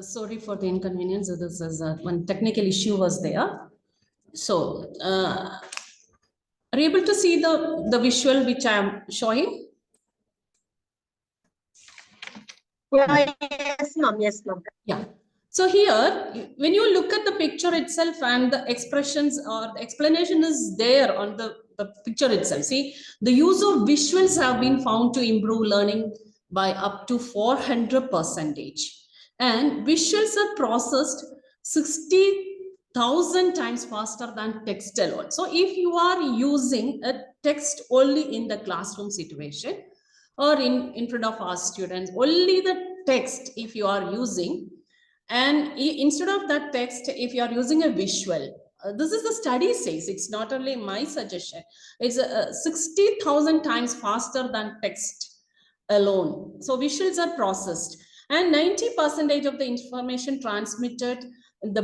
Sorry for the inconvenience. This is one technical issue was there. So, are you able to see the visual which I am showing? Yeah, yes, ma'am. Yes, ma'am. Yeah. So here, when you look at the picture itself and the expressions or the explanation is there on the picture itself. See, the use of visuals have been found to improve learning by up to 400%. And visuals are processed 60,000 times faster than text alone. So if you are using a text only in the classroom situation or in front of our students, only the text if you are using, and instead of that text, if you are using a visual, this is the study says, it's not only my suggestion, it's 60,000 times faster than text alone. So visuals are processed and 90% of the information transmitted to the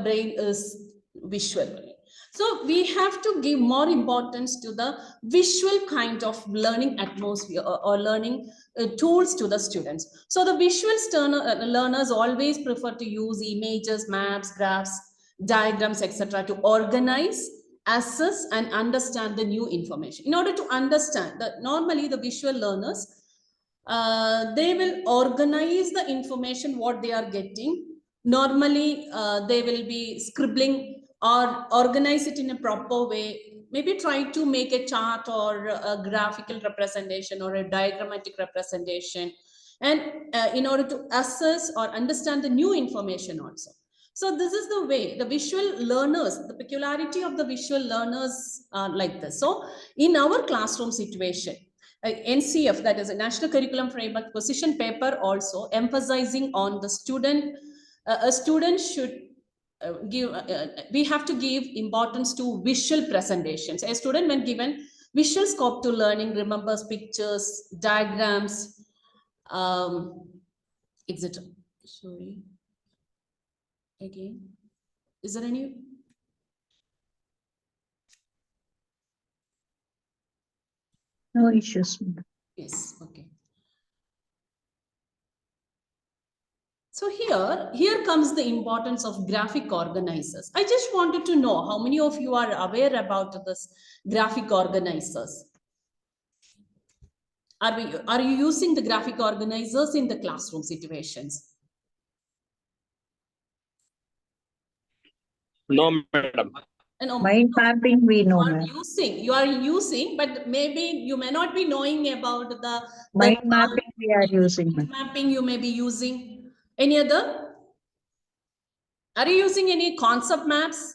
brain is visual. So we have to give more importance to the visual kind of learning atmosphere or learning tools to the students. So the visual learners always prefer to use images, maps, graphs, diagrams, etc. to organize, assess, and understand the new information. In order to understand that, normally the visual learners, they will organize the information what they are getting. Normally, they will be scribbling or organize it in a proper way, maybe try to make a chart or a graphical representation or a diagrammatic representation, and in order to assess or understand the new information also. So this is the way the visual learners, the peculiarity of the visual learners are like this. So in our classroom situation, NCF, that is a National Curriculum Framework position paper, also emphasizing on the student, a student should we have to give importance to visual presentations. A student, when given visual scope to learning, remembers pictures, diagrams, etc. Sorry. Again, is there any? No issues. Yes. Okay. So here comes the importance of graphic organizers. I just wanted to know how many of you are aware about this graphic organizers. Are you using the graphic organizers in the classroom situations? No, madam. No, Mind mapping, we know. You are using, but maybe you may not be knowing about the mind mapping we are using. Mind mapping you may be using. Any other? Are you using any concept maps?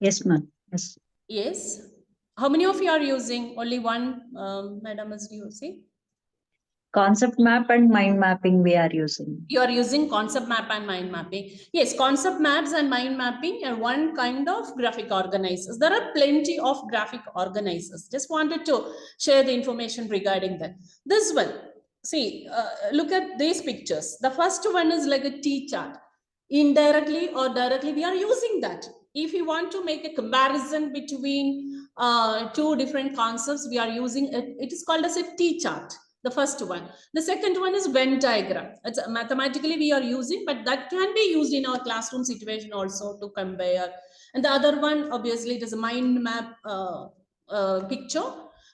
Yes, ma'am. Yes. Yes. How many of you are using? Only one, madam is using. Concept map and mind mapping we are using. You are using concept map and mind mapping. Yes, concept maps and mind mapping are one kind of graphic organizers. There are plenty of graphic organizers. Just wanted to share the information regarding that. This one, see, look at these pictures. The first one is like a T chart. Indirectly or directly, we are using that. If you want to make a comparison between two different concepts, we are using it. It is called as a T chart. The first one. The second one is Venn diagram. It's mathematically we are using, but that can be used in our classroom situation also to compare. And the other one, obviously, it is a mind map picture.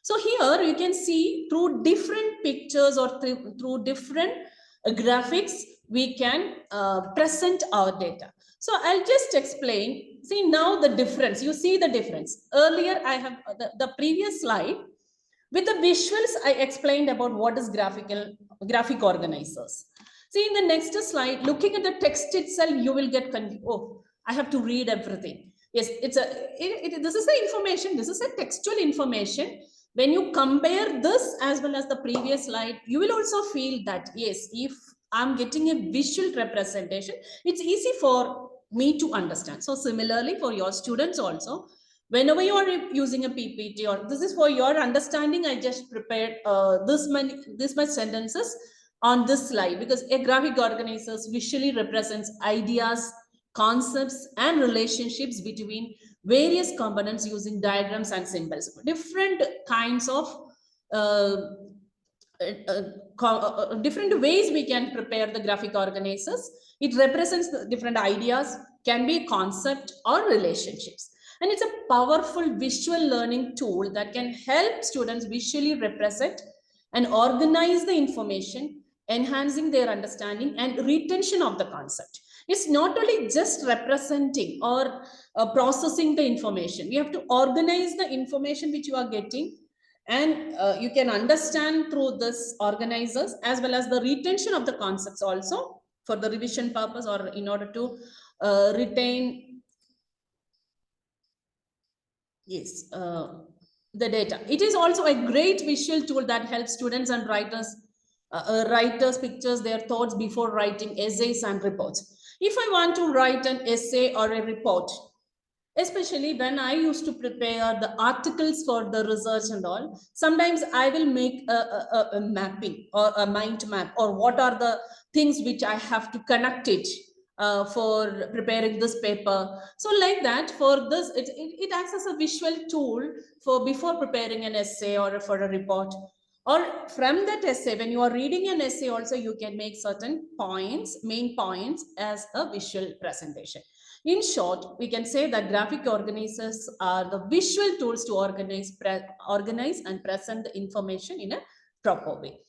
So here you can see through different pictures or through different graphics, we can present our data. So I'll just explain. See now the difference. You see the difference. Earlier, I have the previous slide. With the visuals, I explained about what is graphic organizers. See in the next slide, looking at the text itself, you will get confused. Oh, I have to read everything. Yes, this is the information. This is a textual information. When you compare this as well as the previous slide, you will also feel that, yes, if I'm getting a visual representation, it's easy for me to understand. So similarly for your students also, whenever you are using a PPT, or this is for your understanding, I just prepared this much sentences on this slide, because a graphic organizers visually represents ideas, concepts, and relationships between various components using diagrams and symbols. Different kinds of different ways we can prepare the graphic organizers. It represents the different ideas, can be concept or relationships. And it's a powerful visual learning tool that can help students visually represent and organize the information, enhancing their understanding and retention of the concept. It's not only just representing or processing the information. We have to organize the information which you are getting, and you can understand through this organizers, as well as the retention of the concepts also for the revision purpose, or in order to retain, yes, the data. It is also a great visual tool that helps students and writers pictures their thoughts before writing essays and reports. If I want to write an essay or a report, especially when I used to prepare the articles for the research and all, sometimes I will make a mapping or a mind map, or what are the things which I have to connect it for preparing this paper. So like that, for this, it acts as a visual tool for before preparing an essay or for a report. Or from that essay, when you are reading an essay also, you can make certain points, main points, as a visual presentation. In short, we can say that graphic organizers are the visual tools to organize and present the information in a proper way.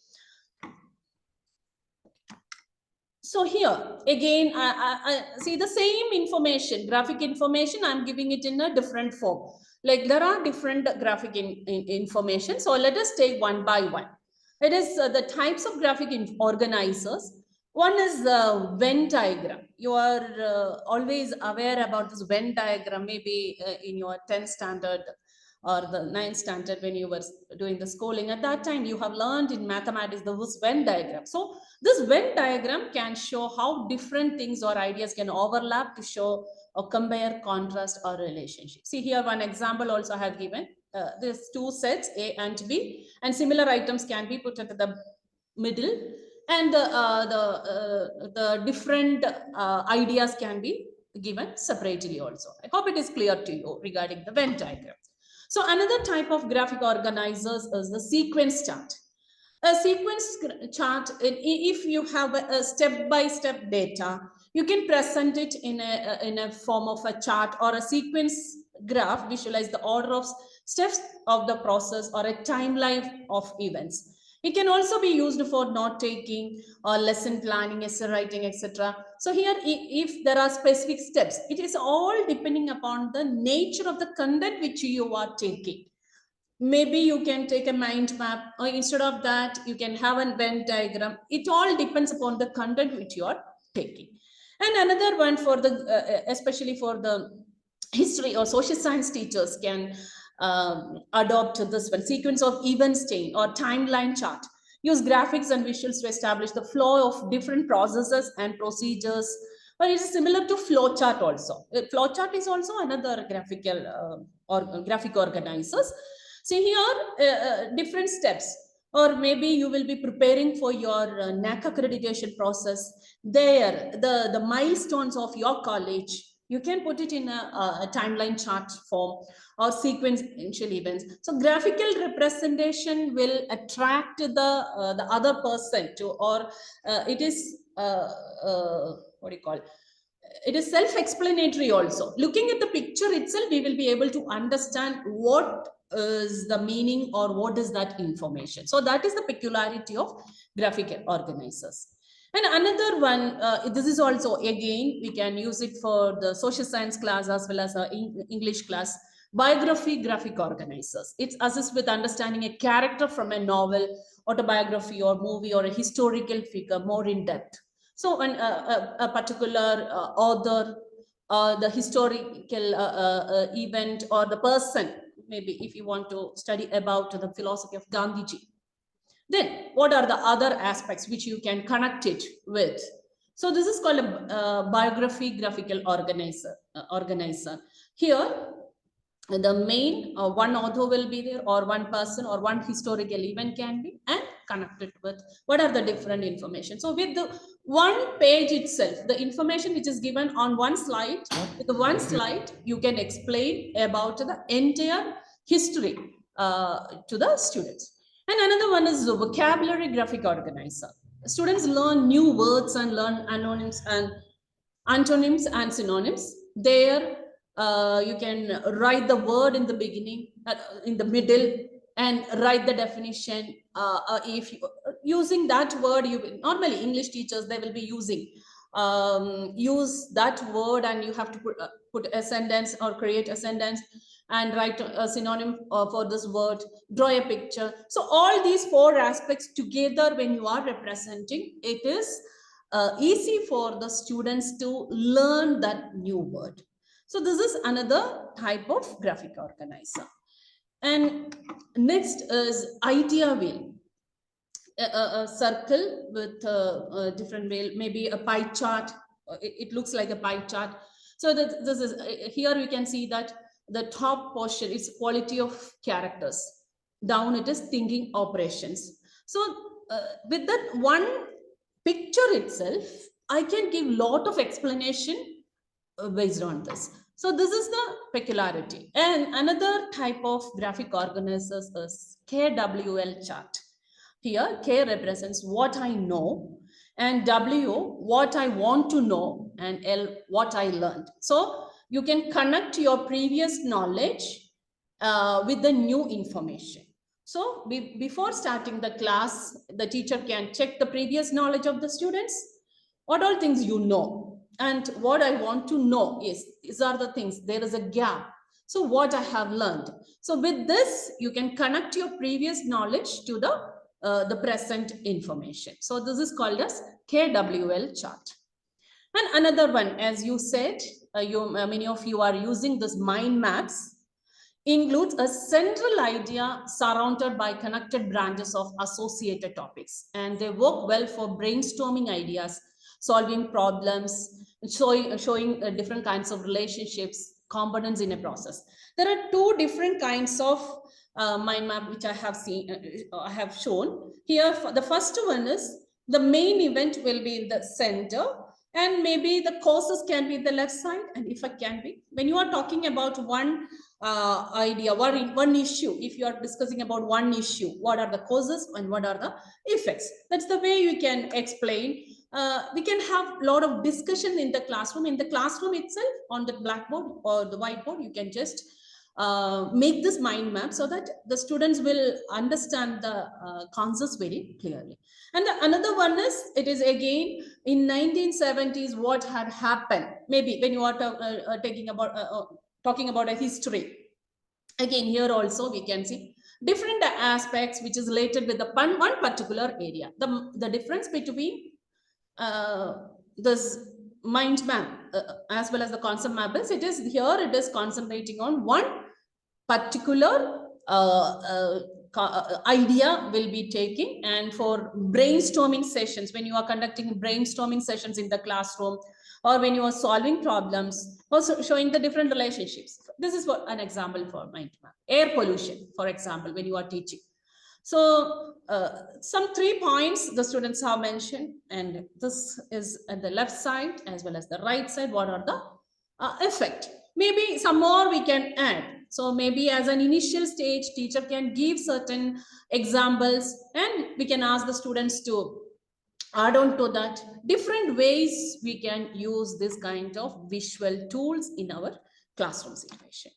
So here again, I see the same information, graphic information, I'm giving it in a different form. Like there are different graphic information. So let us take one by one. It is the types of graphic organizers. One is the Venn diagram. You are always aware about this Venn diagram, maybe in your 10th standard or the 9th standard when you were doing the schooling. At that time, you have learned in mathematics the Venn diagram. So this Venn diagram can show how different things or ideas can overlap to show or compare, contrast, or relationship. See here, one example also I have given. There's two sets, A and B, and similar items can be put at the middle, and the different ideas can be given separately also. I hope it is clear to you regarding the Venn diagram. So another type of graphic organizers is the sequence chart. A sequence chart, if you have a step-by-step data, you can present it in a form of a chart or a sequence graph, visualize the order of steps of the process or a timeline of events. It can also be used for note-taking or lesson planning, essay writing, etc. So here, if there are specific steps, it is all depending upon the nature of the content which you are taking. Maybe you can take a mind map, or instead of that, you can have a Venn diagram. It all depends upon the content which you are taking. And another one for the, especially for the history or social science teachers, can adopt this one, sequence of events chain or timeline chart. Use graphics and visuals to establish the flow of different processes and procedures. But it is similar to flow chart also. Flow chart is also another graphical or graphic organizers. See here, different steps, or maybe you will be preparing for your NAC accreditation process. There, the milestones of your college, you can put it in a timeline chart form or sequential events. So graphical representation will attract the other person to, or it is what do you call it? It is self-explanatory also. Looking at the picture itself, we will be able to understand what is the meaning or what is that information. So that is the peculiarity of graphic organizers. And another one, this is also, again, we can use it for the social science class as well as English class, biography graphic organizers. It assists with understanding a character from a novel, autobiography, or movie, or a historical figure more in depth. So when a particular author, the historical event, or the person, maybe if you want to study about the philosophy of Gandhiji, then what are the other aspects which you can connect it with? So this is called a biography graphical organizer. Here, the main one author will be there, or one person or one historical event can be, and connected with what are the different information. So with the one page itself, the information which is given on one slide, with the one slide, you can explain about the entire history to the students. And another one is the vocabulary graphic organizer. Students learn new words and learn antonyms and synonyms. There, you can write the word in the beginning, in the middle, and write the definition. If you, using that word, you normally English teachers, they will be using use that word, and you have to put a sentence or create a sentence and write a synonym for this word, draw a picture. So all these four aspects together, when you are representing, it is easy for the students to learn that new word. So this is another type of graphic organizer. And next is idea wheel. A circle with a different wheel, maybe a pie chart. It looks like a pie chart. So that this is here we can see that the top portion is quality of characters. Down it is thinking operations. So with that one picture itself, I can give lot of explanation based on this. So this is the peculiarity. And another type of graphic organizers is KWL chart. Here, K represents what I know, and W, what I want to know, and L, what I learned. So you can connect your previous knowledge with the new information. So before starting the class, the teacher can check the previous knowledge of the students. What all things you know, and what I want to know is, these are the things, there is a gap. So what I have learned. So with this, you can connect your previous knowledge to the present information. So this is called as KWL chart. And another one, as you said, many of you are using this mind maps, includes a central idea surrounded by connected branches of associated topics. And they work well for brainstorming ideas, solving problems, showing different kinds of relationships, components in a process. There are two different kinds of mind map which I have seen, I have shown here. The first one is the main event will be in the center, and maybe the causes can be the left side, and effect can be. When you are talking about one idea, one issue, if you are discussing about one issue, what are the causes and what are the effects? That's the way you can explain. We can have a lot of discussion in the classroom. In the classroom itself, on the blackboard or the whiteboard, you can just make this mind map so that the students will understand the concepts very clearly. And another one is, it is again in 1970s what had happened. Maybe when you are talking about a history. Again, here also we can see different aspects which is related with the one particular area. The difference between this mind map as well as the concept map is, it is here, it is concentrating on one particular idea will be taking, and for brainstorming sessions, when you are conducting brainstorming sessions in the classroom, or when you are solving problems, also showing the different relationships. This is what an example for mind map. Air pollution, for example, when you are teaching. So some 3 points the students have mentioned, and this is at the left side as well as the right side. What are the effect? Maybe some more we can add. So maybe as an initial stage, teacher can give certain examples, and we can ask the students to add on to that. Different ways we can use this kind of visual tools in our classroom situation.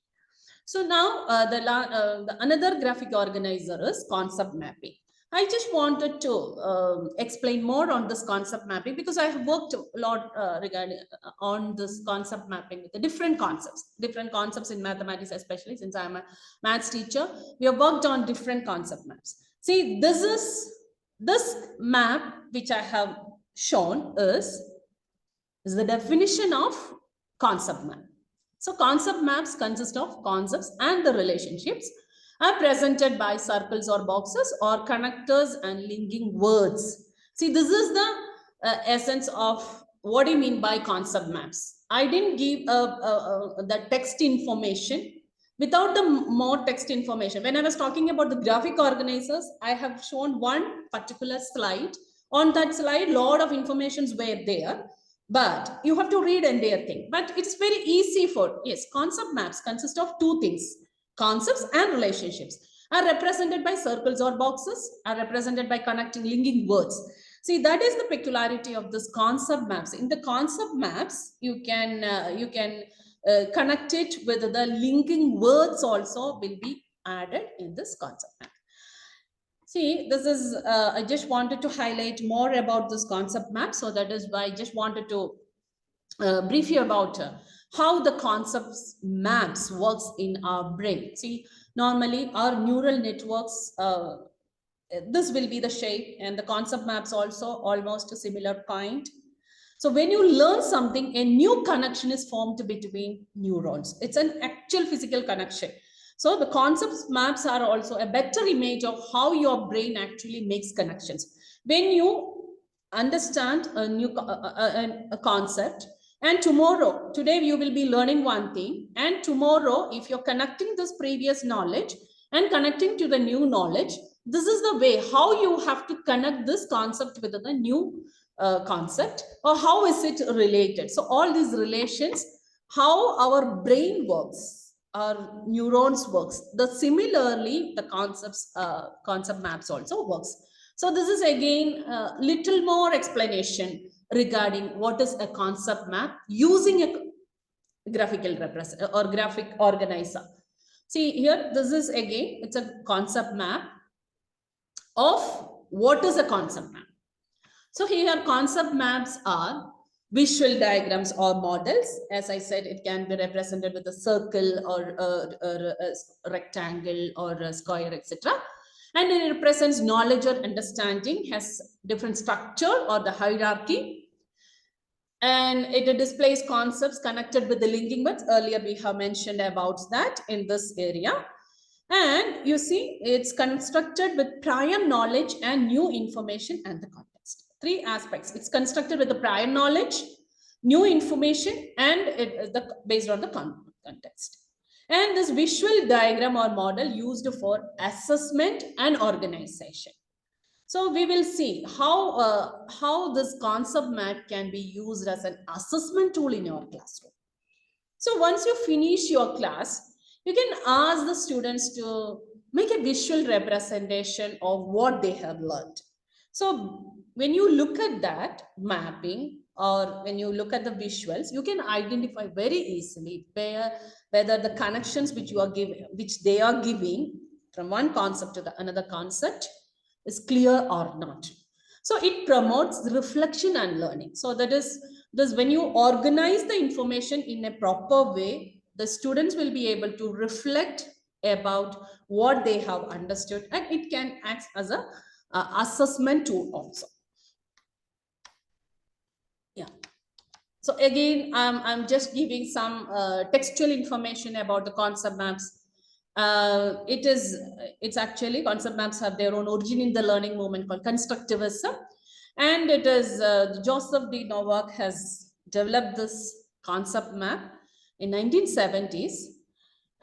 So now the another graphic organizer is concept mapping. I just wanted to explain more on this concept mapping, because I have worked a lot regarding on this concept mapping with the different concepts in mathematics, especially since I'm a maths teacher. We have worked on different concept maps. See, this map which I have shown is the definition of concept map. So concept maps consist of concepts and the relationships are presented by circles or boxes or connectors and linking words. See, this is the essence of what do you mean by concept maps. I didn't give the text information. Without the more text information, when I was talking about the graphic organizers, I have shown one particular slide. On that slide, a lot of informations were there, but you have to read entire thing. But it's very easy for, yes, concept maps consist of two things: concepts and relationships. are represented by circles or boxes, are represented by connecting linking words. See, that is the peculiarity of this concept maps. In the concept maps, you can connect it with the linking words also will be added in this concept map. See, this is, I just wanted to highlight more about this concept map. So that is why I just wanted to brief you about how the concepts maps works in our brain. See, normally our neural networks, this will be the shape, and the concept maps also almost a similar kind. So when you learn something, a new connection is formed between neurons. It's an actual physical connection. So the concepts maps are also a better image of how your brain actually makes connections. When you understand a new a concept, and today you will be learning one thing, and tomorrow if you're connecting this previous knowledge and connecting to the new knowledge, this is the way how you have to connect this concept with the new concept, or how is it related. So all these relations, how our brain works, our neurons works, similarly the concept maps also works. So this is again a little more explanation regarding what is a concept map using a graphical represent or graphic organizer. See here, this is again, it's a concept map of what is a concept map. So here concept maps are visual diagrams or models. As I said, it can be represented with a circle or a rectangle or a square, etc. And it represents knowledge or understanding, has different structure or the hierarchy. And it displays concepts connected with the linking words. Earlier we have mentioned about that in this area. And you see, it's constructed with prior knowledge and new information and the context. Three aspects. It's constructed with the prior knowledge, new information, and based on the context. And this visual diagram or model used for assessment and organization. So we will see how this concept map can be used as an assessment tool in your classroom. So once you finish your class, you can ask the students to make a visual representation of what they have learned. So when you look at that mapping, or when you look at the visuals, you can identify very easily whether the connections which they are giving from one concept to another concept is clear or not. So it promotes reflection and learning. So that is this, when you organize the information in a proper way, the students will be able to reflect about what they have understood, and it can act as a assessment tool also. Yeah. So again, I'm just giving some textual information about the concept maps. It's actually, concept maps have their own origin in the learning movement called constructivism. And it is Joseph D. Novak has developed this concept map in 1970s.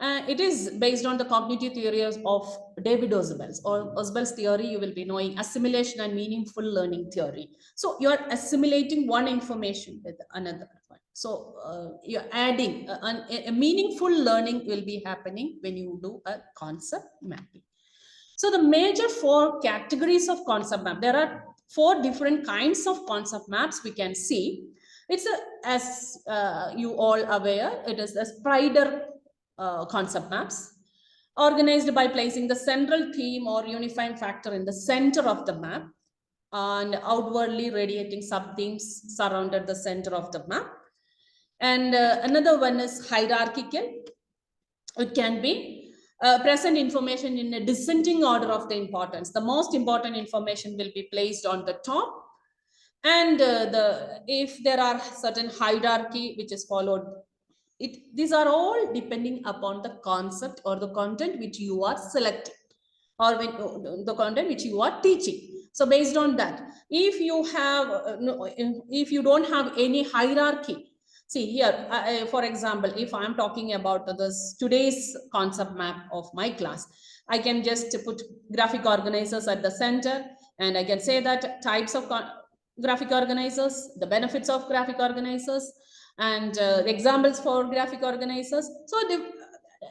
It is based on the cognitive theories of David Ausubel's, or Ausubel's theory. You will be knowing assimilation and meaningful learning theory. So you are assimilating one information with another one. So you're adding a meaningful learning will be happening when you do a concept mapping. So the major 4 categories of concept map, there are 4 different kinds of concept maps we can see. It's as you all aware, it is a Sprider concept maps, organized by placing the central theme or unifying factor in the center of the map, and outwardly radiating sub-themes surrounded the center of the map. And another one is hierarchical. It can be present information in a descending order of the importance. The most important information will be placed on the top, and if there are certain hierarchy which is followed, these are all depending upon the concept or the content which you are selecting, or the content which you are teaching. So based on that, if you don't have any hierarchy, see here, for example, if I'm talking about today's concept map of my class, I can just put graphic organizers at the center, and I can say that types of graphic organizers, the benefits of graphic organizers, and examples for graphic organizers. So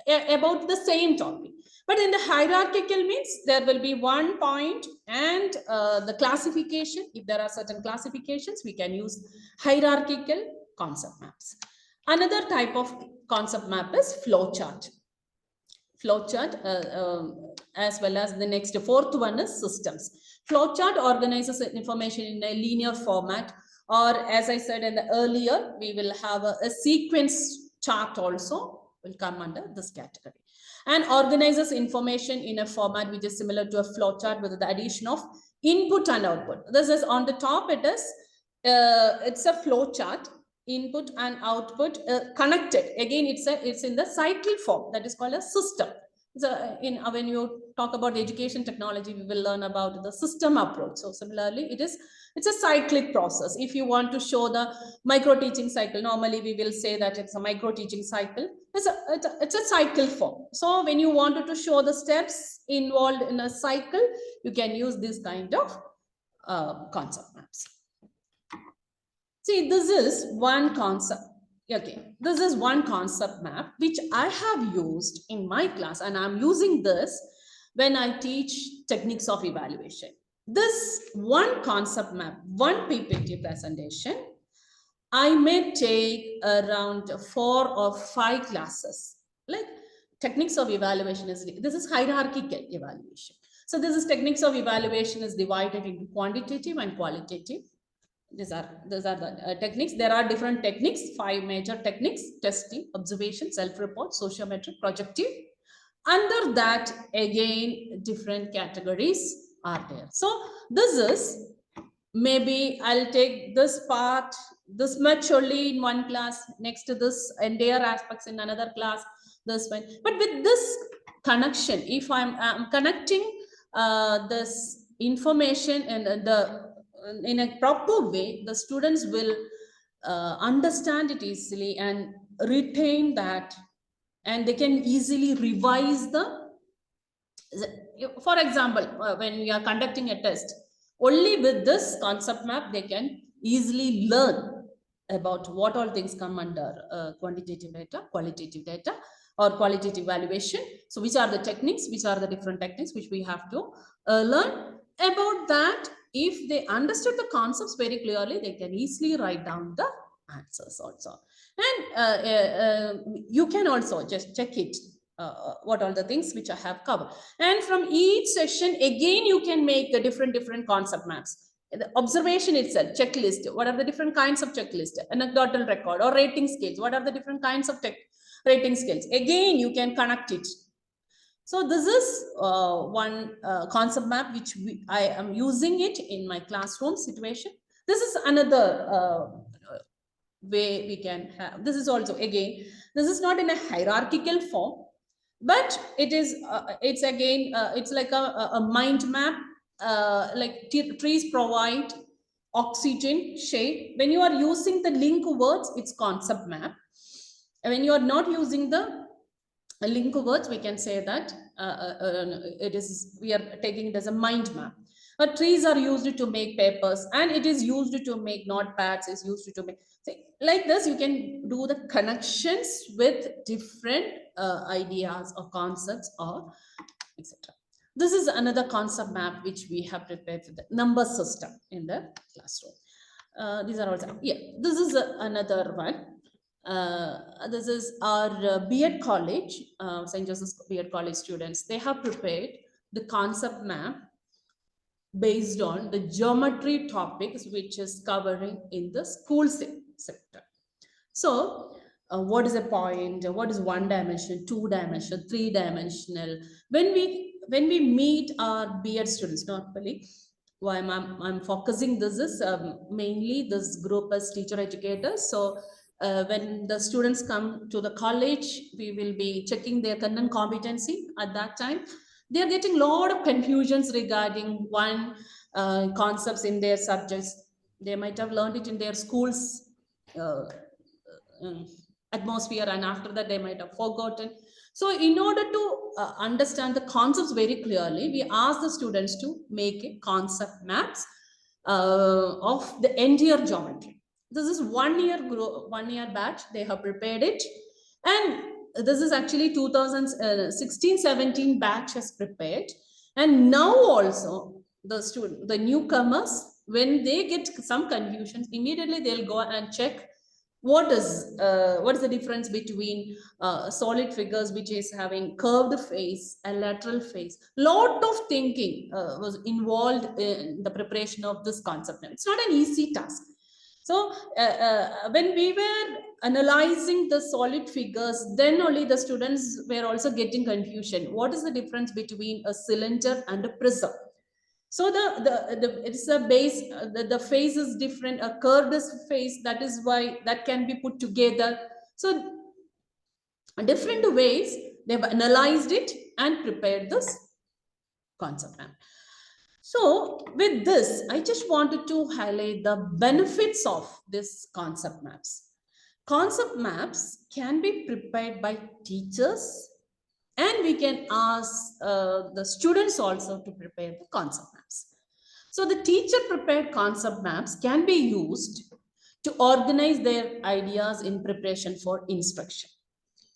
about the same topic. But in the hierarchical means there will be one point and the classification. If there are certain classifications, we can use hierarchical concept maps. Another type of concept map is flowchart. Flowchart, as well as the next fourth one is systems. Flowchart organizes information in a linear format, or as I said in the earlier, we will have a sequence chart also will come under this category, and organizes information in a format which is similar to a flowchart with the addition of input and output. This is on the top. It is it's a flowchart, input and output connected. Again, it's in the cycle form, that is called a system. So when you talk about education technology, we will learn about the system approach. So similarly, it's a cyclic process. If you want to show the micro teaching cycle, normally we will say that it's a micro teaching cycle. It's a cycle form. So when you wanted to show the steps involved in a cycle, you can use this kind of concept maps. See, this is one concept. Okay, this is one concept map which I have used in my class, and I'm using this when I teach techniques of evaluation. This one concept map, one PPT presentation, I may take around 4 or 5 classes. Like techniques of evaluation this is hierarchical evaluation. So this is techniques of evaluation is divided into quantitative and qualitative. These are the techniques. There are different techniques, 5 major techniques: testing, observation, self-report, sociometric, projective. Under that, again, different categories are there. So this is, maybe I'll take this part, this much only in one class, next to this entire aspects in another class, this one. But with this connection, if I'm connecting this information and in a proper way, the students will understand it easily and retain that, and they can easily revise for example, when we are conducting a test, only with this concept map, they can easily learn about what all things come under quantitative data, qualitative data, or qualitative evaluation. So which are the techniques, which are the different techniques which we have to learn about that. If they understood the concepts very clearly, they can easily write down the answers also. And you can also just check it, what are the things which I have covered. And from each session, again, you can make the different concept maps. The observation itself, checklist, what are the different kinds of checklist, anecdotal record or rating scales, what are the different kinds of rating scales. Again, you can connect it. So this is one concept map which I am using it in my classroom situation. This is another way we can have. This is also, again, this is not in a hierarchical form, but it is it's again it's like a mind map. Like trees provide oxygen, shade. When you are using the link words, it's concept map. And when you are not using the link words, we can say that we are taking it as a mind map. But trees are used to make papers, and it is used to make notepads, is used to make, like this. You can do the connections with different ideas or concepts or etc. This is another concept map which we have prepared for the number system in the classroom. These are also, yeah, this is another one. This is our B.Ed college, St. Joseph's B.Ed college students. They have prepared the concept map based on the geometry topics which is covering in the school sector. So what is a point? What is 1-dimensional, 2-dimensional, 3-dimensional? When we meet our B.Ed students, normally, why I'm focusing this is mainly this group as teacher educators. So when the students come to the college, we will be checking their content competency at that time. They are getting a lot of confusions regarding one concepts in their subjects. They might have learned it in their schools atmosphere, and after that they might have forgotten. So in order to understand the concepts very clearly, we ask the students to make a concept maps of the entire geometry. This is 1 year batch. They have prepared it, and this is actually 2016-17 batch has prepared. And now also the newcomers, when they get some confusions, immediately they'll go and check what is the difference between solid figures which is having curved face and lateral face. Lot of thinking was involved in the preparation of this concept. It's not an easy task. So when we were analyzing the solid figures, then only the students were also getting confusion. What is the difference between a cylinder and a prism? So it's a base, the face is different, a curved face, that is why that can be put together. So different ways they've analyzed it and prepared this concept map. So with this, I just wanted to highlight the benefits of this concept maps. Concept maps can be prepared by teachers, and we can ask the students also to prepare the concept maps. So the teacher prepared concept maps can be used to organize their ideas in preparation for instruction.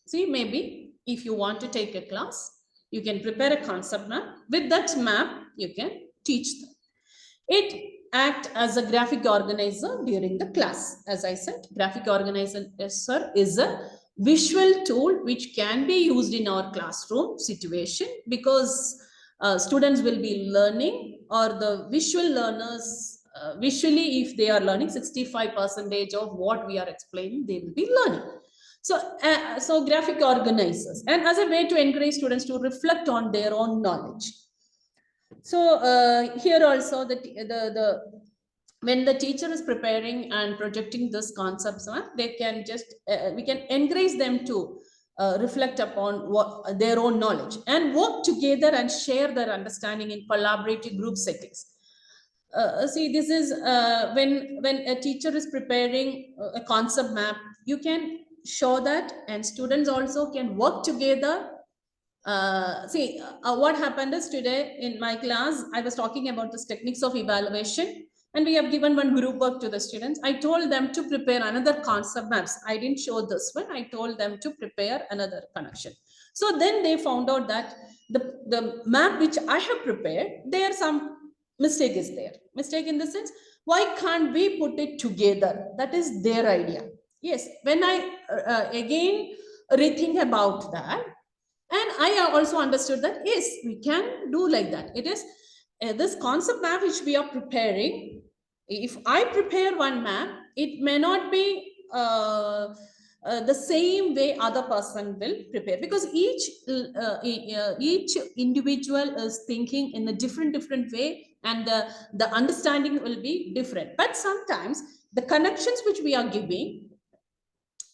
See, maybe if you want to take a class, you can prepare a concept map. With that map, you can teach them. It acts as a graphic organizer during the class. As I said, graphic organizer is a visual tool which can be used in our classroom situation, because students will be learning, or the visual learners, visually if they are learning 65% of what we are explaining, they will be learning. So graphic organizers, and as a way to encourage students to reflect on their own knowledge. So here also when the teacher is preparing and projecting this concepts, they can just we can encourage them to reflect upon their own knowledge and work together and share their understanding in collaborative group settings. See, this is when a teacher is preparing a concept map, you can show that, and students also can work together. What happened is, today in my class, I was talking about this techniques of evaluation, and we have given one group work to the students. I told them to prepare another concept maps. I didn't show this one. I told them to prepare another connection. So then they found out that the map which I have prepared, there some mistake is there. Mistake in the sense, why can't we put it together? That is their idea. Yes, when I again rethink about that, and I also understood that, yes, we can do like that. It is this concept map which we are preparing. If I prepare one map, it may not be the same way other person will prepare, because each individual is thinking in a different way, and the understanding will be different. But sometimes the connections which we are giving,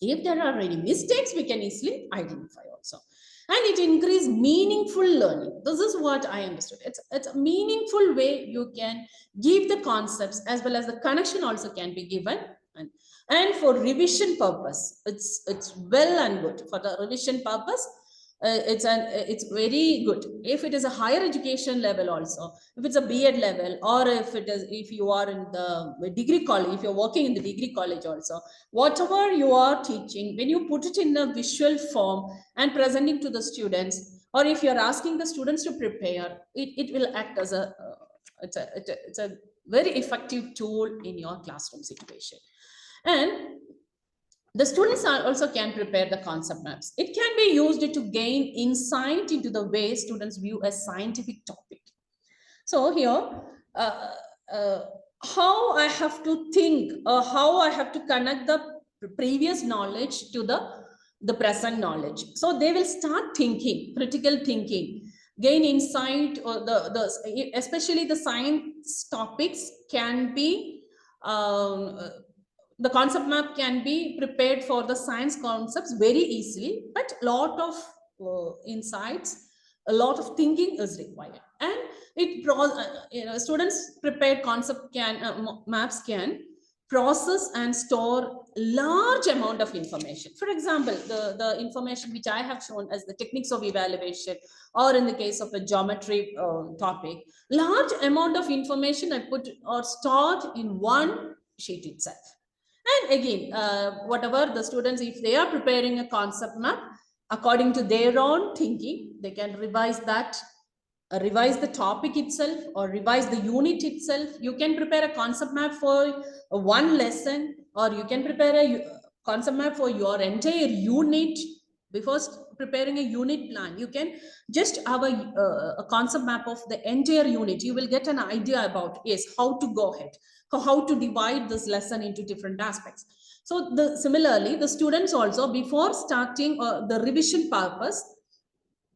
if there are any mistakes, we can easily identify also. And it increases meaningful learning. This is what I understood. It's a meaningful way you can give the concepts, as well as the connection also can be given. And for revision purpose, it's well and good. For the revision purpose, it's very good. If it is a higher education level also, if it's a B.Ed level, or if you are in the degree college, if you're working in the degree college also, whatever you are teaching, when you put it in a visual form and presenting to the students, or if you're asking the students to prepare, it will act as it's a very effective tool in your classroom situation. And the students also can prepare the concept maps. It can be used to gain insight into the way students view a scientific topic. So here, how I have to think, or how I have to connect the previous knowledge to the present knowledge. So they will start thinking, critical thinking, gain insight, or especially the science topics can be the concept map can be prepared for the science concepts very easily, but a lot of insights, a lot of thinking is required. And students prepared concept maps can process and store large amount of information. For example, the information which I have shown as the techniques of evaluation, or in the case of a geometry topic, large amount of information I put or stored in one sheet itself. And again, whatever the students, if they are preparing a concept map, according to their own thinking, they can revise that, revise the topic itself or revise the unit itself. You can prepare a concept map for one lesson, or you can prepare a concept map for your entire unit. Before preparing a unit plan, you can just have a concept map of the entire unit. You will get an idea about, yes, how to go ahead, how to divide this lesson into different aspects. So similarly, the students also, before starting the revision purpose,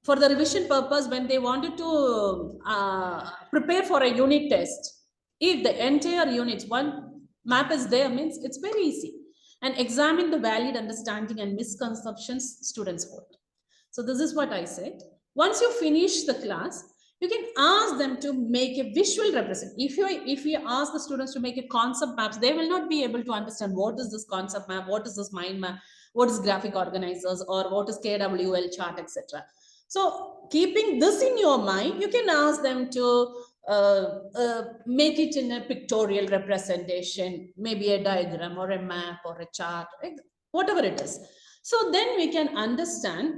for the revision purpose, when they wanted to prepare for a unit test, if the entire unit, one map is there, means it's very easy. And examine the valid understanding and misconceptions students hold. So this is what I said. Once you finish the class, you can ask them to make a visual representation. If you ask the students to make a concept maps, they will not be able to understand what is this concept map, what is this mind map, what is graphic organizers, or what is KWL chart, etc. So keeping this in your mind, you can ask them to make it in a pictorial representation, maybe a diagram or a map or a chart, whatever it is. So then we can understand,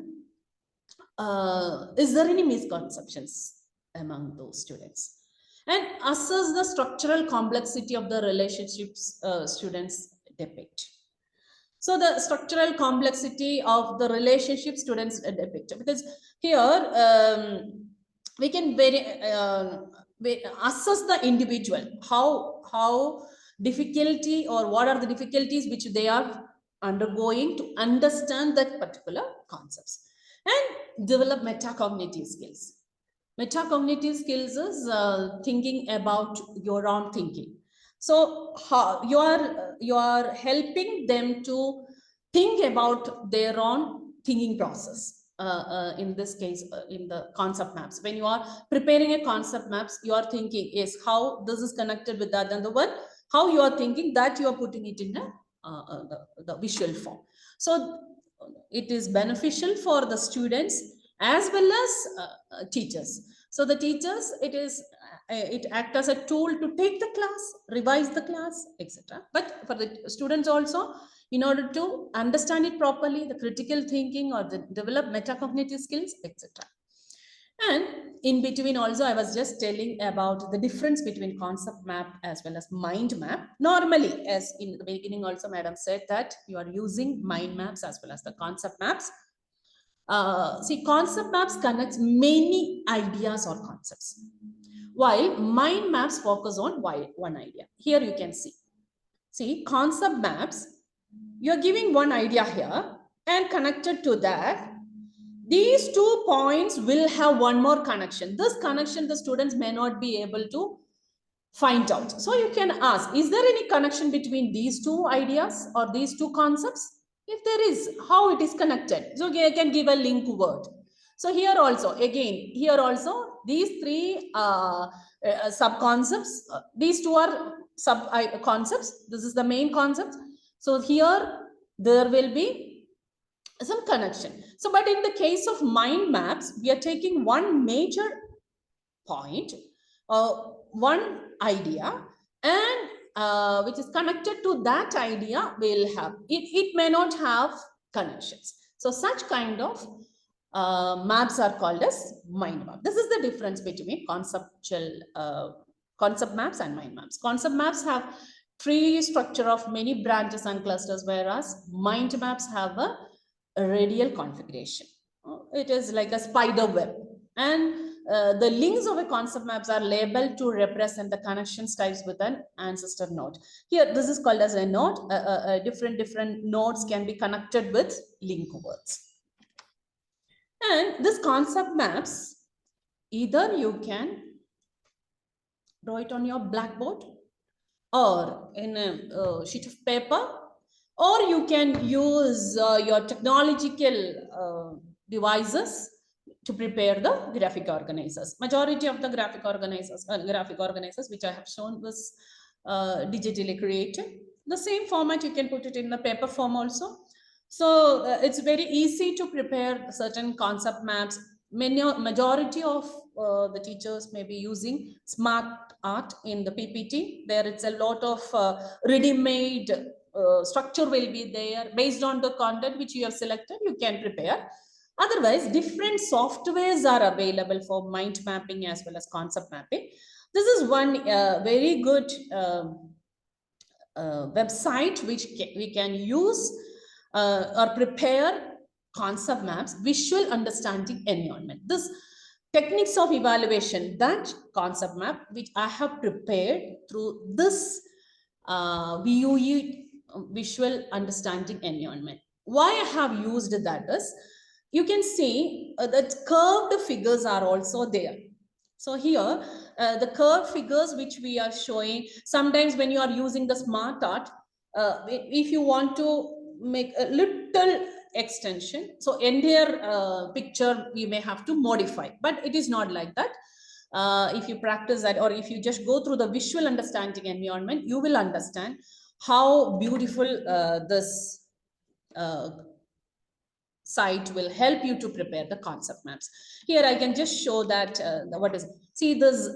is there any misconceptions among those students, and assess the structural complexity of the relationships students depict. So the structural complexity of the relationship students depict, because here we can assess the individual, how difficulty, or what are the difficulties which they are undergoing to understand that particular concepts, and develop metacognitive skills. Metacognitive skills is thinking about your own thinking. So how you are helping them to think about their own thinking process. In this case, in the concept maps, when you are preparing a concept maps, you are thinking is how this is connected with that, and the one how you are thinking that you are putting it in the visual form. So it is beneficial for the students as well as teachers. So the teachers, it acts as a tool to take the class, revise the class, etc. But for the students also, in order to understand it properly, the critical thinking or the develop metacognitive skills, etc. And in between also, I was just telling about the difference between concept map as well as mind map. Normally, as in the beginning also, madam said that you are using mind maps as well as the concept maps. See, concept maps connects many ideas or concepts, while mind maps focus on one idea. Here you can see concept maps, you're giving one idea here, and connected to that, these 2 points will have one more connection. This connection the students may not be able to find out. So you can ask, is there any connection between these 2 ideas or these 2 concepts? If there is, how it is connected? So I can give a link word. So here also, again, here also, these 3 sub-concepts, these 2 are sub-concepts. This is the main concept. So here, there will be some connection. So, but in the case of mind maps, we are taking one major point, one idea, and which is connected to that idea will have, it may not have connections. So such kind of maps are called as mind map. This is the difference between concept maps and mind maps. Concept maps have tree structure of many branches and clusters, whereas mind maps have a radial configuration. It is like a spider web, and the links of a concept maps are labeled to represent the connections types with an ancestor node. Here, this is called as a node. Different nodes can be connected with link words. And this concept maps, either you can draw it on your blackboard or in a sheet of paper, or you can use your technological devices to prepare the graphic organizers. Majority of the graphic organizers which I have shown was digitally created. The same format, you can put it in the paper form also. So it's very easy to prepare certain concept maps. Majority of the teachers may be using smart art in the PPT. There it's a lot of ready-made structure will be there. Based on the content which you have selected, you can prepare. Otherwise, different softwares are available for mind mapping as well as concept mapping. This is one very good website which we can use or prepare concept maps, visual understanding environment. This techniques of evaluation, that concept map which I have prepared through this VUE, visual understanding environment. Why I have used that is, you can see that curved figures are also there. So here, the curved figures which we are showing, sometimes when you are using the smart art, if you want to make a little extension, so entire picture we may have to modify, but it is not like that. If you practice that, or if you just go through the visual understanding environment, you will understand how beautiful this site will help you to prepare the concept maps. Here I can just show that what is, see this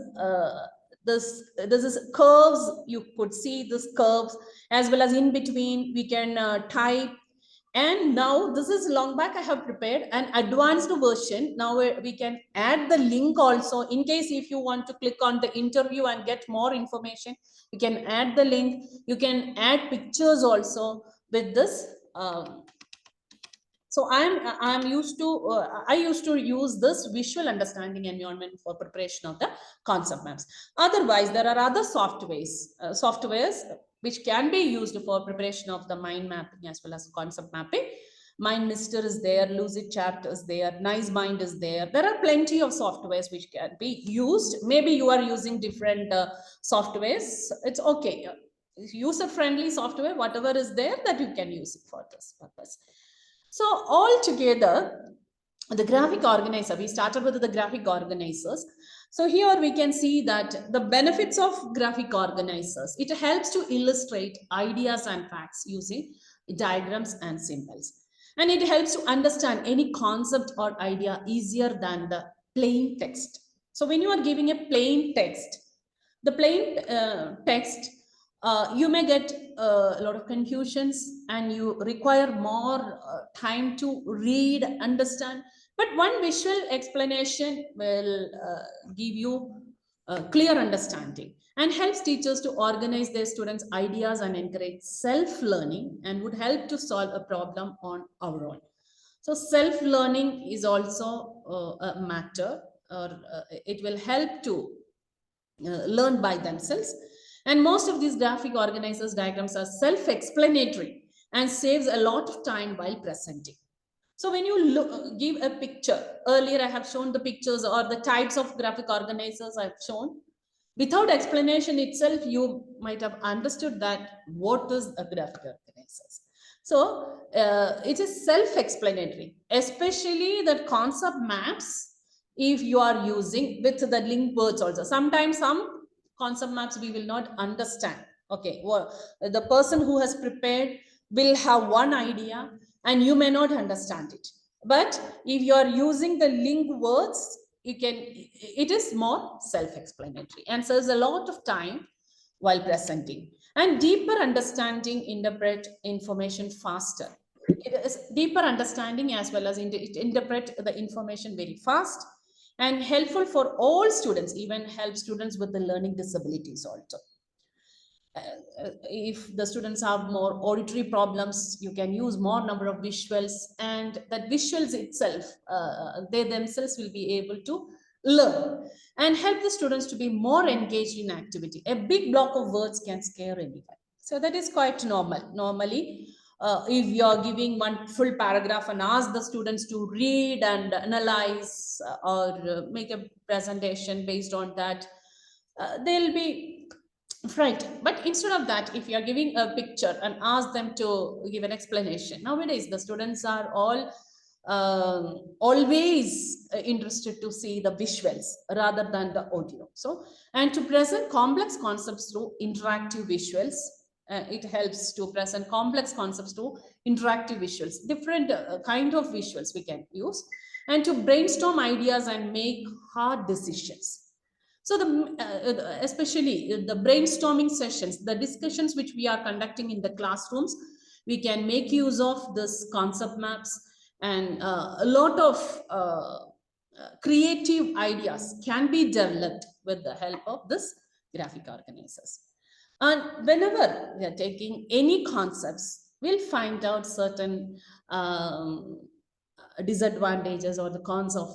this is curves, you could see this curves, as well as in between we can type. And now this is long back I have prepared an advanced version. Now we can add the link also, in case if you want to click on the interview and get more information, you can add the link. You can add pictures also with this. So I'm used to I used to use this visual understanding environment for preparation of the concept maps. Otherwise, there are other softwares which can be used for preparation of the mind mapping as well as concept mapping. MindMister is there, Lucid Chat is there, Nice Mind is there. There are plenty of softwares which can be used. Maybe you are using different softwares. It's okay. User-friendly software, whatever is there, that you can use it for this purpose. So all together, the graphic organizer, we started with the graphic organizers. So here we can see that the benefits of graphic organizers, it helps to illustrate ideas and facts using diagrams and symbols. And it helps to understand any concept or idea easier than the plain text. So when you are giving a plain text, the plain text, you may get a lot of confusions and you require more time to read, understand. But one visual explanation will give you clear understanding and helps teachers to organize their students' ideas and encourage self-learning, and would help to solve a problem on our own. So self-learning is also a matter, or it will help to learn by themselves. And most of these graphic organizers diagrams are self-explanatory and saves a lot of time while presenting. So when you give a picture, earlier I have shown the pictures or the types of graphic organizers I've shown. Without explanation itself, you might have understood that what is a graphic organizers. So it is self-explanatory, especially the concept maps. If you are using with the link words also, sometimes some concept maps we will not understand. Okay, well, the person who has prepared will have one idea and you may not understand it. But if you are using the link words, you can, it is more self-explanatory and saves a lot of time while presenting. And deeper understanding interpret information faster. It is deeper understanding as well as interpret the information very fast, and helpful for all students, even help students with the learning disabilities also. If the students have more auditory problems, you can use more number of visuals, and that visuals itself, they themselves will be able to learn and help the students to be more engaged in activity. A big block of words can scare anyone. So that is quite normal. Normally, if you are giving one full paragraph and ask the students to read and analyze or make a presentation based on that, they'll be frightened. But instead of that, if you are giving a picture and ask them to give an explanation, nowadays the students are all always interested to see the visuals rather than the audio. So, and to present complex concepts through interactive visuals, it helps to present complex concepts through interactive visuals, different kind of visuals we can use, and to brainstorm ideas and make hard decisions. So especially the brainstorming sessions, the discussions which we are conducting in the classrooms, we can make use of this concept maps, and a lot of creative ideas can be developed with the help of this graphic organizers. And whenever we are taking any concepts, we'll find out certain disadvantages or the cons of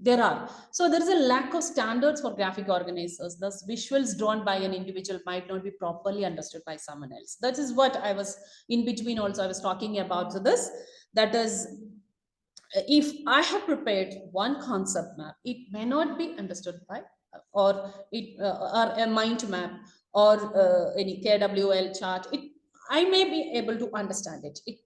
there are. So there is a lack of standards for graphic organizers. Thus, visuals drawn by an individual might not be properly understood by someone else. That is what I was in between also I was talking about. So this, that is, if I have prepared one concept map, it may not be understood by, or a mind map, or any KWL chart. I may be able to understand it. It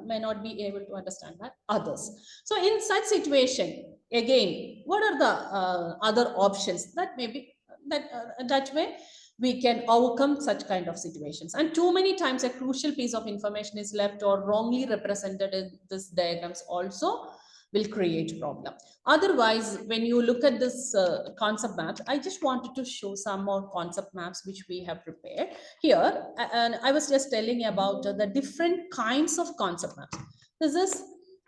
may not be able to understand by others. So in such situation, again, what are the other options that maybe that way we can overcome such kind of situations? And too many times a crucial piece of information is left or wrongly represented in this diagrams also will create problem. Otherwise, when you look at this concept maps, I just wanted to show some more concept maps which we have prepared here. And I was just telling about the different kinds of concept maps. This is,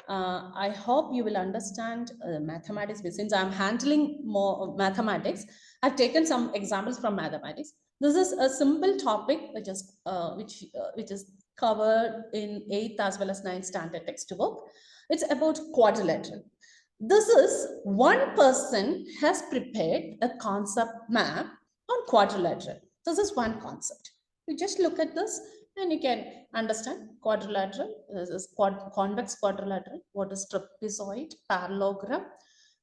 I hope you will understand mathematics, since I'm handling more mathematics. I've taken some examples from mathematics. This is a simple topic which is covered in 8th as well as 9th standard textbook. It's about quadrilateral. This is one person has prepared a concept map on quadrilateral. This is one concept. You just look at this and you can understand quadrilateral. This is convex quadrilateral. What is trapezoid, parallelogram,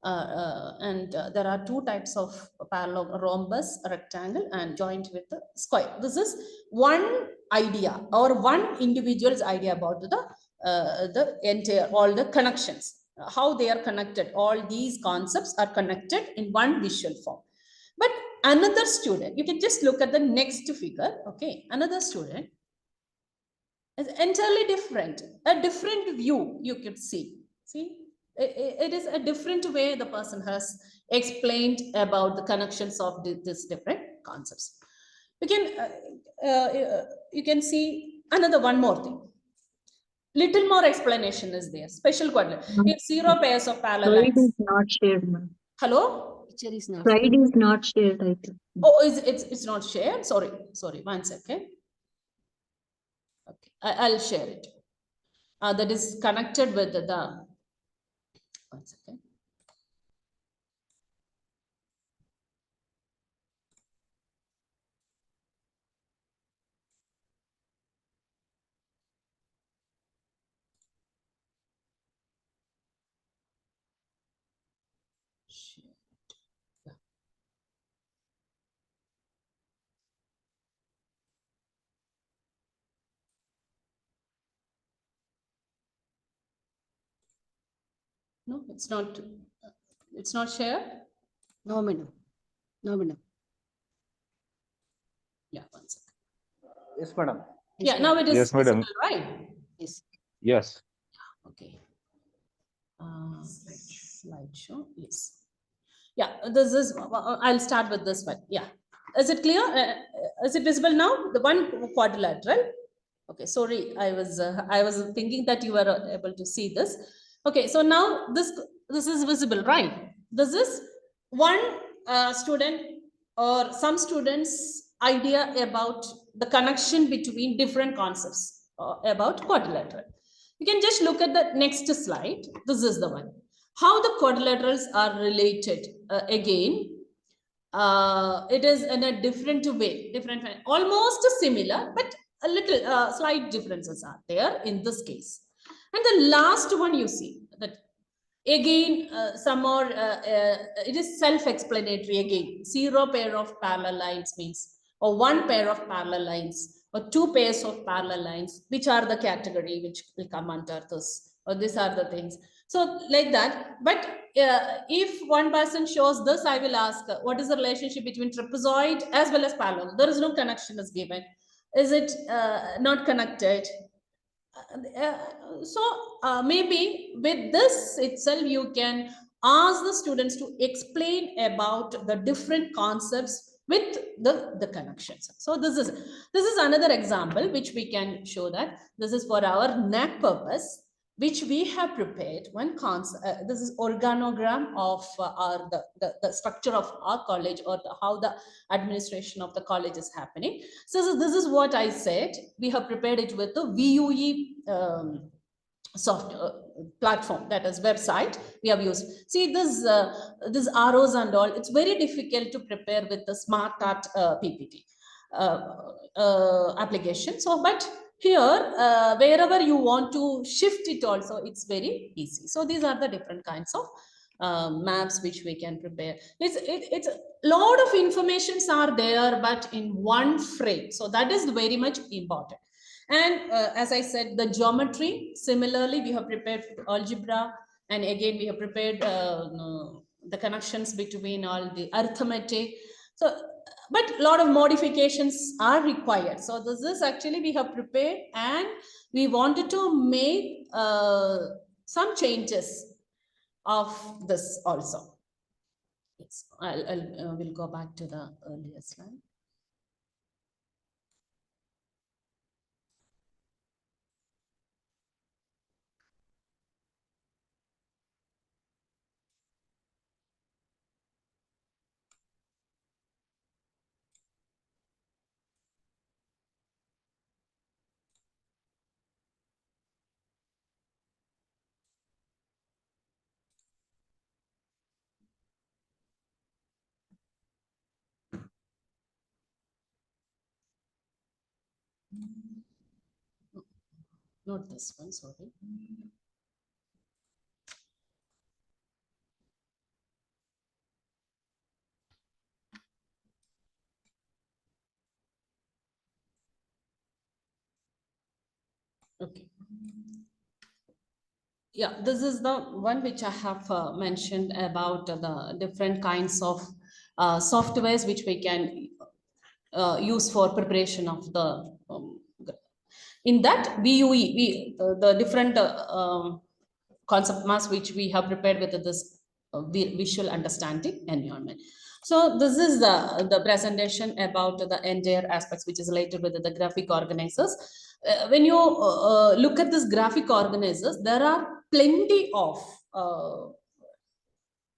and there are two types of parallelogram: rhombus, rectangle, and joint with the square. This is one idea or one individual's idea about the entire, all the connections, how they are connected. All these concepts are connected in one visual form. But another student, you can just look at the next figure. Okay, another student is entirely different, a different view you could see. See, it is a different way the person has explained about the connections of these different concepts. You can see another one more thing. Little more explanation is there. Special quadrant. If 0 pairs of parallel Slide lines. is not shared, ma'am. Hello? Picture is not. Slide is not shared, I think. Oh, it's not shared. Sorry, 1 second. Okay, I'll share it. That is connected with the 1 second. No, it's not shared. No, madam. No, madam. Yeah, 1 second. Yes, madam. Yeah, now it is Yes, madam. visible, right? Yes. Yes. Okay. Slideshow, yes. Yeah, this is, I'll start with this one. Yeah. Is it clear? Is it visible now? The one quadrilateral. Okay, sorry, I was thinking that you were able to see this. Okay, so now this is visible, right? This is one student or some students' idea about the connection between different concepts about quadrilateral. You can just look at the next slide. This is the one. How the quadrilaterals are related. Again, it is in a different way, almost similar, but a little slight differences are there in this case. And the last one you see that again, some more, it is self-explanatory again. 0 pair of parallel lines means, or 1 pair of parallel lines, or 2 pairs of parallel lines, which are the category which will come under this, or these are the things. So like that. But if one person shows this, I will ask, what is the relationship between trapezoid as well as parallel? There is no connection is given. Is it not connected? Maybe with this itself, you can ask the students to explain about the different concepts with the connections. So this is another example which we can show that this is for our NAC purpose. which we have prepared one concept. This is organogram of the structure of our college, or how the administration of the college is happening. So this is what I said. We have prepared it with the VUE soft platform, that is website we have used. See this arrows and all, it's very difficult to prepare with the smart art PPT application. So but here wherever you want to shift it also, it's very easy. So these are the different kinds of maps which we can prepare. It's a lot of informations are there, but in one frame. So that is very much important. And as I said, the geometry, similarly, we have prepared algebra. And again, we have prepared the connections between all the arithmetic. So, but a lot of modifications are required. So this is actually we have prepared, and we wanted to make some changes of this also. Yes, we'll go back to the earlier slide. Not this one, sorry. Okay. Yeah, this is the one which I have mentioned about the different kinds of softwares which we can use for preparation of the in that VUE, the different concept maps which we have prepared with this visual understanding environment. So this is the presentation about the entire aspects which is related with the graphic organizers. When you look at this graphic organizers, there are plenty of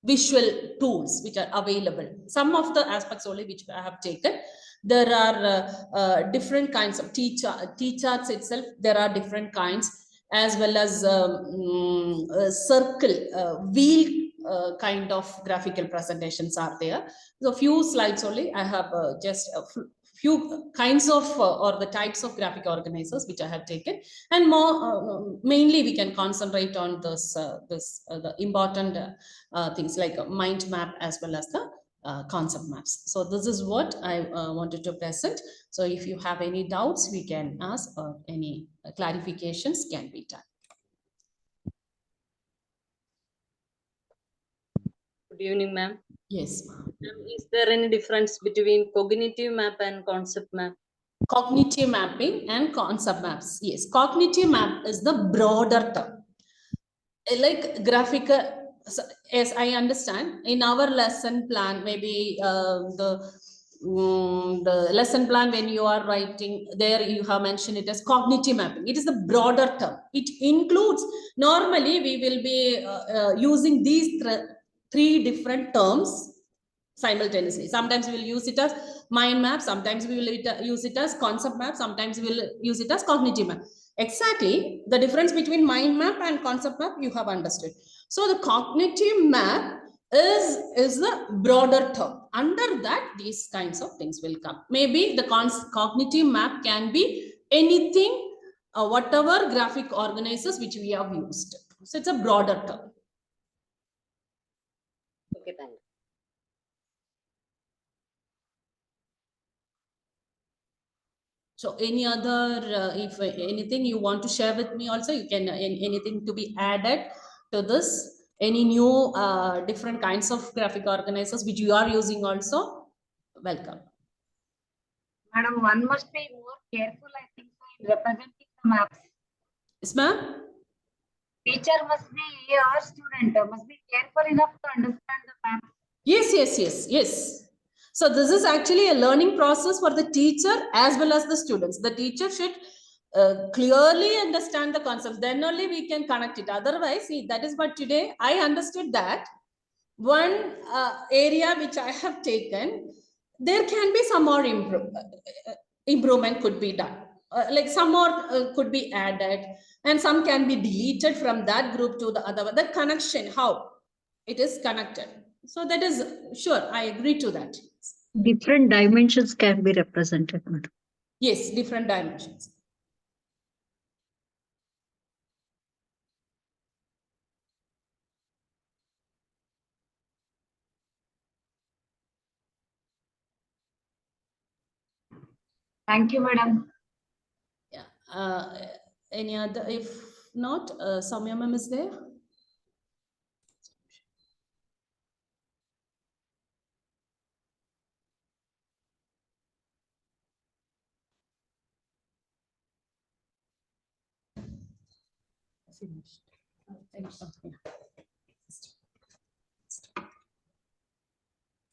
visual tools which are available. Some of the aspects only which I have taken. There are different kinds of T-charts itself. There are different kinds, as well as circle, wheel kind of graphical presentations are there. So few slides only. I have just a few kinds of or the types of graphic organizers which I have taken, and more mainly we can concentrate on this the important things like a mind map as well as the concept maps. So this is what I wanted to present. So if you have any doubts, we can ask, or any clarifications can be done. Good evening, ma'am. Yes, ma'am. Is there any difference between cognitive map and concept map? Cognitive mapping and concept maps. Yes, cognitive map is the broader term. Like graphical, as I understand, in our lesson plan, maybe the lesson plan when you are writing there, you have mentioned it as cognitive mapping. It is the broader term. It includes, normally we will be using these three different terms simultaneously. Sometimes we will use it as mind map, sometimes we will use it as concept map, sometimes we will use it as cognitive map. Exactly the difference between mind map and concept map you have understood. So the cognitive map is the broader term. Under that, these kinds of things will come. Maybe the cognitive map can be anything, whatever graphic organizers which we have used. So it's a broader term. Okay, thank you. So any other, if anything you want to share with me also, you can, anything to be added to this, any new different kinds of graphic organizers which you are using also, welcome. Madam, one must be more careful, I think, in representing the maps. Yes, ma'am? Teacher must be, or student must be careful enough to understand the maps. Yes. So this is actually a learning process for the teacher as well as the students. The teacher should clearly understand the concepts, then only we can connect it. Otherwise, see, that is what today I understood that one area which I have taken, there can be some more improvement could be done. Like some more could be added and some can be deleted from that group to the other. The connection, how it is connected. So that is sure, I agree to that. Different dimensions can be represented, madam. Yes, different dimensions. Thank you, madam. Yeah. Any other? If not, Soumya ma'am is there. Finished. Thank you.